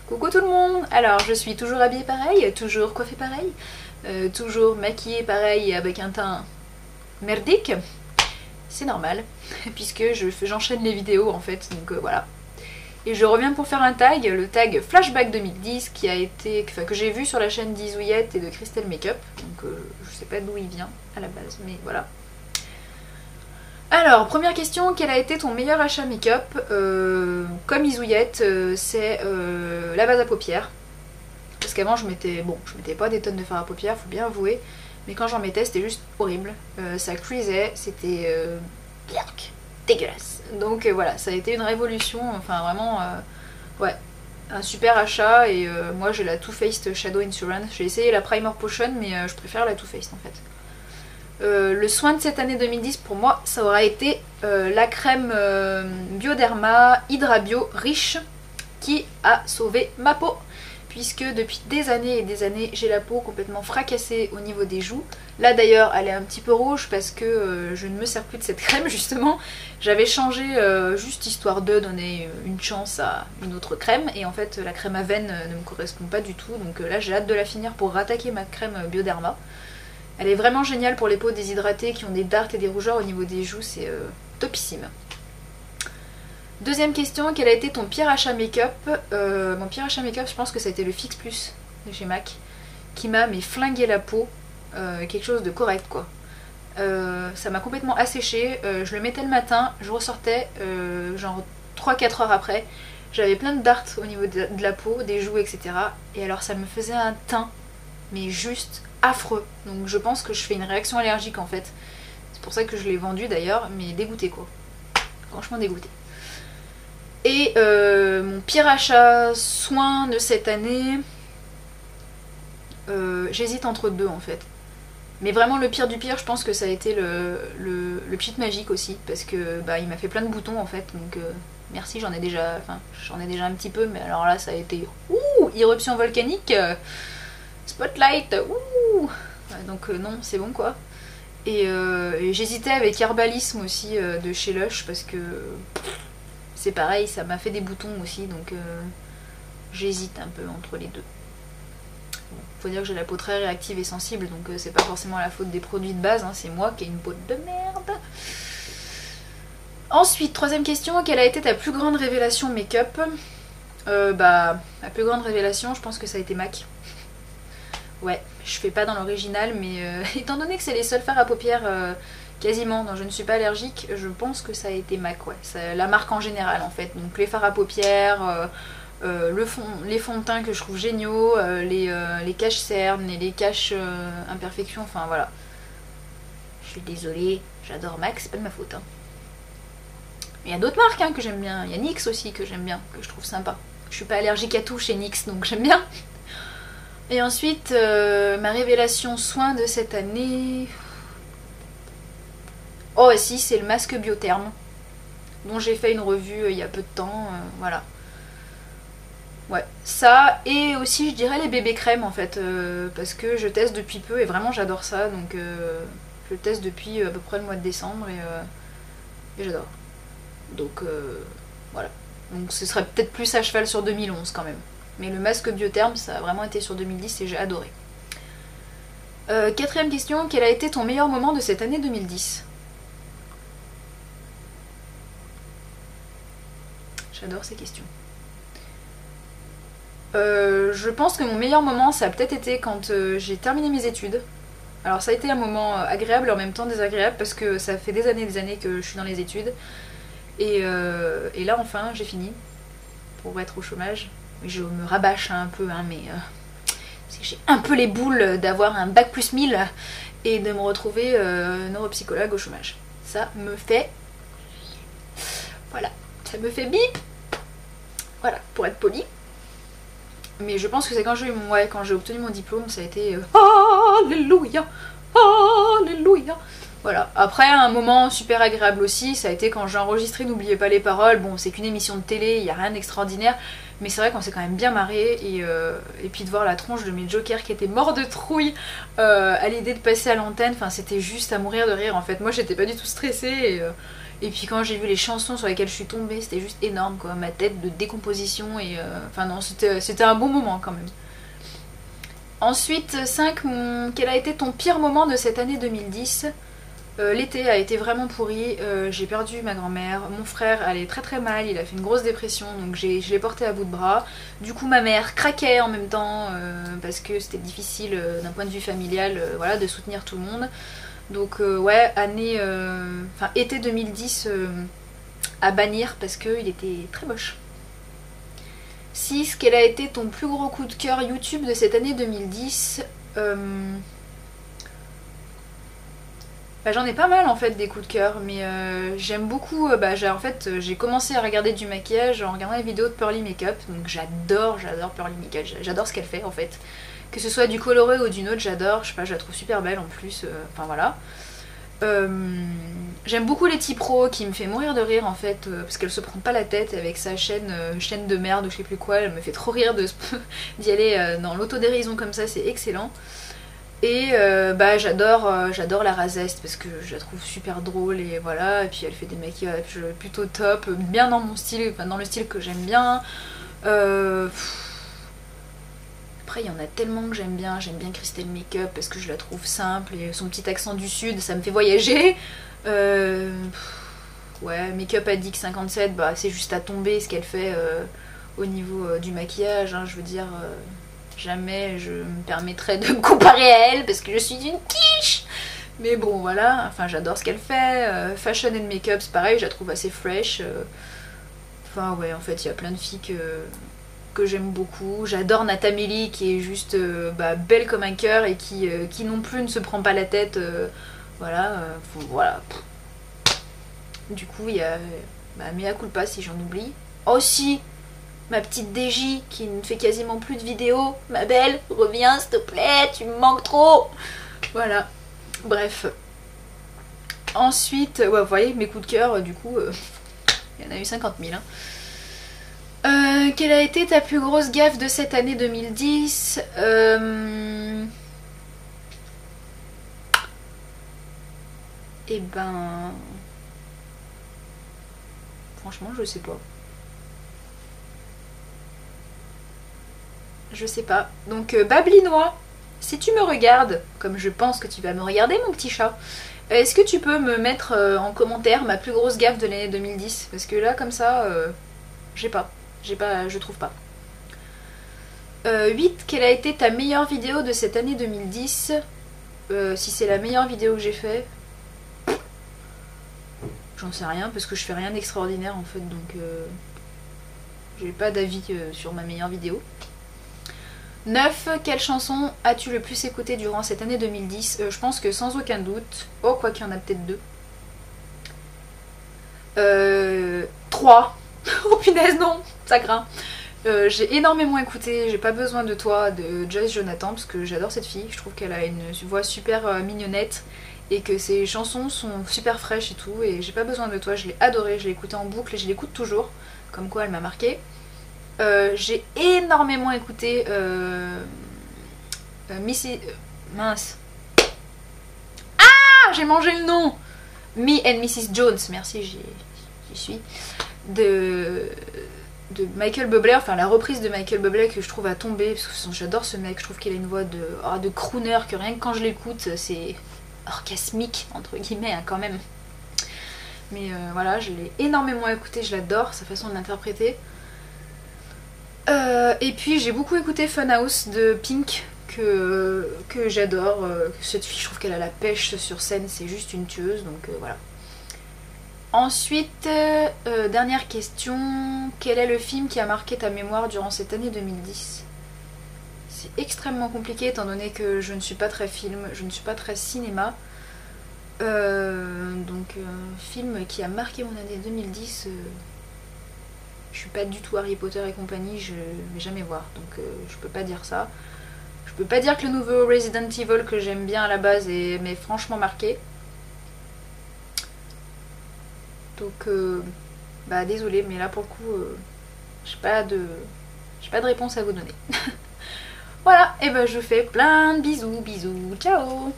Coucou tout le monde. Alors je suis toujours habillée pareil, toujours coiffée pareil, toujours maquillée pareil et avec un teint merdique. C'est normal, puisque j'enchaîne les vidéos en fait, donc voilà. Et je reviens pour faire un tag, le tag Flashback 2010 qui a été, que j'ai vu sur la chaîne d'Isouyette et de Christelle Makeup. Donc je sais pas d'où il vient à la base, mais voilà. Alors, première question, quel a été ton meilleur achat make-up? Comme Isouyette, c'est la base à paupières. Parce qu'avant je mettais pas des tonnes de fard à paupières, faut bien avouer. Mais quand j'en mettais, c'était juste horrible. Ça cuisait, c'était dégueulasse. Donc voilà, ça a été une révolution, enfin vraiment, ouais, un super achat. Et moi j'ai la Too Faced Shadow Insurance. J'ai essayé la Primer Potion, mais je préfère la Too Faced en fait. Le soin de cette année 2010 pour moi, ça aura été la crème Bioderma Hydra Bio riche qui a sauvé ma peau. Puisque depuis des années et des années, j'ai la peau complètement fracassée au niveau des joues. Là d'ailleurs, elle est un petit peu rouge parce que je ne me sers plus de cette crème justement. J'avais changé juste histoire de donner une chance à une autre crème. Et en fait, la crème à veine ne me correspond pas du tout. Donc là, j'ai hâte de la finir pour rattaquer ma crème Bioderma. Elle est vraiment géniale pour les peaux déshydratées qui ont des dards et des rougeurs au niveau des joues. C'est topissime. Deuxième question, quel a été ton pire achat make-up? Mon pire achat make-up, je pense que ça a été le Fix Plus de chez MAC, qui m'a flingué la peau, quelque chose de correct quoi. Ça m'a complètement asséché, je le mettais le matin, je ressortais genre 3-4 heures après, j'avais plein de dards au niveau de la peau, des joues etc. Et alors ça me faisait un teint, mais juste affreux, donc je pense que je fais une réaction allergique en fait. C'est pour ça que je l'ai vendu d'ailleurs, mais dégoûté quoi, franchement dégoûté. Et mon pire achat soin de cette année, j'hésite entre deux en fait. Mais vraiment le pire du pire, je pense que ça a été le Pchit Magique aussi, parce que bah, il m'a fait plein de boutons en fait, donc merci, j'en ai déjà un petit peu, mais alors là ça a été éruption volcanique, spotlight, donc non, c'est bon quoi. Et j'hésitais avec Herbalisme aussi de chez Lush, parce que c'est pareil, ça m'a fait des boutons aussi, donc j'hésite un peu entre les deux. Bon, faut dire que j'ai la peau très réactive et sensible, donc c'est pas forcément la faute des produits de base, hein, c'est moi qui ai une peau de merde. Ensuite, troisième question, quelle a été ta plus grande révélation make-up? Bah, ma plus grande révélation, je pense que ça a été MAC. Ouais, je fais pas dans l'original, mais étant donné que c'est les seuls fards à paupières quasiment dont je ne suis pas allergique, je pense que ça a été MAC, ouais. C'est la marque en général en fait. Donc les fards à paupières, les fonds de teint que je trouve géniaux, les caches cernes et les caches imperfections, enfin voilà. Je suis désolée, j'adore MAC, c'est pas de ma faute. Hein. Il y a d'autres marques hein, que j'aime bien, il y a NYX aussi que j'aime bien, que je trouve sympa. Je suis pas allergique à tout chez NYX, donc j'aime bien. Et ensuite, ma révélation soin de cette année... Oh et si, c'est le masque Biotherme, dont j'ai fait une revue il y a peu de temps, voilà. Ouais, ça, et aussi je dirais les bébés crèmes en fait, parce que je teste depuis peu et vraiment j'adore ça, donc je teste depuis à peu près le mois de décembre et j'adore. Donc voilà, donc ce serait peut-être plus à cheval sur 2011 quand même. Mais le masque Biotherme, ça a vraiment été sur 2010 et j'ai adoré. Quatrième question, quel a été ton meilleur moment de cette année 2010? J'adore ces questions. Je pense que mon meilleur moment, ça a peut-être été quand j'ai terminé mes études. Alors ça a été un moment agréable et en même temps désagréable parce que ça fait des années que je suis dans les études. Et là enfin j'ai fini pour être au chômage. Je me rabâche un peu, hein, mais c'est que j'ai un peu les boules d'avoir un bac plus 1000 et de me retrouver neuropsychologue au chômage. Ça me fait... Voilà, ça me fait bip. Voilà, pour être poli. Mais je pense que c'est quand j'ai obtenu mon diplôme, ça a été Alléluia, Alléluia. Voilà, après un moment super agréable aussi, ça a été quand j'ai enregistré N'oubliez pas les paroles. Bon, c'est qu'une émission de télé, il n'y a rien d'extraordinaire, mais c'est vrai qu'on s'est quand même bien marré. Et puis de voir la tronche de mes jokers qui étaient morts de trouille à l'idée de passer à l'antenne, enfin c'était juste à mourir de rire en fait. Moi j'étais pas du tout stressée Et puis quand j'ai vu les chansons sur lesquelles je suis tombée, c'était juste énorme quoi, ma tête de décomposition et... Enfin non, c'était un bon moment quand même. Ensuite, 5, quel a été ton pire moment de cette année 2010 ? L'été a été vraiment pourri, j'ai perdu ma grand-mère, mon frère allait très très mal, il a fait une grosse dépression donc je l'ai porté à bout de bras. Du coup ma mère craquait en même temps parce que c'était difficile d'un point de vue familial voilà, de soutenir tout le monde. Donc ouais, été 2010 à bannir parce qu'il était très moche. 6, quel a été ton plus gros coup de cœur YouTube de cette année 2010 ? J'en ai pas mal en fait des coups de cœur, mais j'aime beaucoup, j'ai commencé à regarder du maquillage en regardant les vidéos de Pearly Makeup, donc j'adore Pearly Makeup, j'adore ce qu'elle fait en fait. Que ce soit du coloré ou d'une autre, j'adore, je sais pas, je la trouve super belle en plus, enfin voilà. J'aime beaucoup Letty Pro qui me fait mourir de rire en fait, parce qu'elle se prend pas la tête avec sa chaîne de merde ou je sais plus quoi, elle me fait trop rire d'y aller dans l'autodérision comme ça, c'est excellent. Et j'adore la Razest parce que je la trouve super drôle et voilà, et puis elle fait des maquillages plutôt top, bien dans mon style, enfin dans le style que j'aime bien. Après il y en a tellement que j'aime bien Crystal Makeup parce que je la trouve simple et son petit accent du sud ça me fait voyager. Ouais, Makeup Addict 57, bah c'est juste à tomber ce qu'elle fait au niveau du maquillage, hein, je veux dire... Jamais je me permettrais de me comparer à elle parce que je suis une quiche. Mais bon voilà, enfin j'adore ce qu'elle fait. Fashion and Makeup c'est pareil, je la trouve assez fresh. Enfin ouais, en fait il y a plein de filles que j'aime beaucoup. J'adore Natamélie qui est juste belle comme un cœur et qui non plus ne se prend pas la tête. Voilà. Du coup il y a mea culpa si j'en oublie. Aussi ma petite DJ qui ne fait quasiment plus de vidéos. Ma belle, reviens s'il te plaît, tu me manques trop. Voilà, bref. Ensuite, ouais, vous voyez, mes coups de cœur, du coup, il y en a eu 50 000. Hein. Quelle a été ta plus grosse gaffe de cette année 2010 ? Eh ben... Franchement, je sais pas. Je sais pas. Donc Bablinois, si tu me regardes, comme je pense que tu vas me regarder mon petit chat, est-ce que tu peux me mettre en commentaire ma plus grosse gaffe de l'année 2010 ? Parce que là comme ça, je trouve pas. 8, quelle a été ta meilleure vidéo de cette année 2010 ? Si c'est la meilleure vidéo que j'ai fait, j'en sais rien parce que je fais rien d'extraordinaire en fait, donc j'ai pas d'avis sur ma meilleure vidéo. 9. Quelle chanson as-tu le plus écouté durant cette année 2010 ? Je pense que sans aucun doute... Oh, quoi qu'il y en a peut-être 2. 3. Oh punaise, non, ça craint. J'ai énormément écouté J'ai pas besoin de toi de Joyce Jonathan parce que j'adore cette fille. Je trouve qu'elle a une voix super mignonnette et que ses chansons sont super fraîches et tout. Et J'ai pas besoin de toi, je l'ai adorée, je l'ai écoutée en boucle et je l'écoute toujours. Comme quoi elle m'a marquée. J'ai énormément écouté mince. Ah, j'ai mangé le nom. Me and Mrs. Jones, merci, j'y suis. De Michael Bublé, enfin la reprise de Michael Bublé que je trouve à tomber, parce que j'adore ce mec, je trouve qu'il a une voix de crooner, que rien que quand je l'écoute, c'est orgasmique, entre guillemets, hein, quand même. Mais voilà, je l'ai énormément écouté, je l'adore, sa façon de l'interpréter. Et puis j'ai beaucoup écouté Funhouse de Pink que j'adore. Cette fille, je trouve qu'elle a la pêche sur scène, c'est juste une tueuse, donc voilà. Ensuite, dernière question, quel est le film qui a marqué ta mémoire durant cette année 2010 ? C'est extrêmement compliqué étant donné que je ne suis pas très film, je ne suis pas très cinéma. Film qui a marqué mon année 2010... Je suis pas du tout Harry Potter et compagnie, je vais jamais voir, donc je peux pas dire ça. Je peux pas dire que le nouveau Resident Evil que j'aime bien à la base m'est franchement marqué. Donc désolée, mais là pour le coup j'ai pas de réponse à vous donner. Voilà, et je fais plein de bisous, ciao.